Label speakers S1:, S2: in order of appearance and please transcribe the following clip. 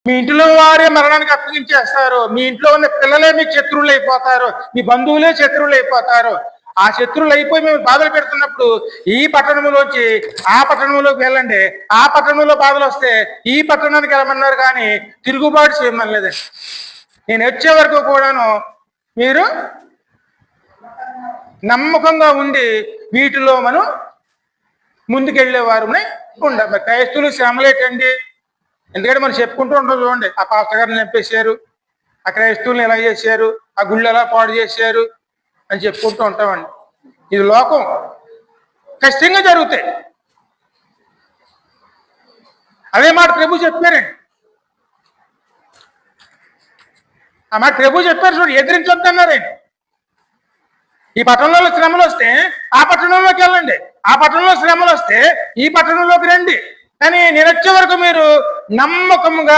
S1: మీ ఇంట్లో వారే మరణానికి అప్పగించేస్తారు. మీ ఇంట్లో ఉన్న పిల్లలే మీకు శత్రువులు అయిపోతారు. మీ బంధువులే శత్రువులు అయిపోతారు. ఆ శత్రువులు అయిపోయి మేము బాధలు పెడుతున్నప్పుడు ఈ పట్టణంలోంచి ఆ పట్టణంలోకి వెళ్ళండి. ఆ పట్టణంలో బాధలు వస్తే ఈ పట్టణానికి వెళ్ళమన్నారు, కానీ తిరుగుబాటు చేయమనలేదండి. నేను వచ్చే వరకు కూడాను మీరు నమ్మకంగా ఉండి వీటిలో మనం ముందుకెళ్ళేవారు ఉండాలి. క్రైస్తవులు శ్రమలేటండి. ఎందుకంటే మనం చెప్పుకుంటూ ఉంటాం చూడండి, ఆ పాస్టర్ గారిని చంపేశారు, ఆ క్రైస్తవుల్ని ఎలా చేశారు, ఆ గుళ్ళు ఎలా పాడు చేశారు అని చెప్పుకుంటూ ఉంటామండి. ఇది లోకం, ఖచ్చితంగా జరుగుతాయి. అదే మాట ప్రభు చెప్పారండి. ఆ మాట ప్రభు చెప్పారు చూడండి, ఎదిరించొద్దన్నారండి. ఈ పట్టణంలో శ్రమలు వస్తే ఆ పట్టణంలోకి వెళ్ళండి, ఆ పట్టణంలో శ్రమలు వస్తే ఈ పట్టణంలోకి రండి, కానీ నేను వచ్చే వరకు మీరు నమ్మకముగా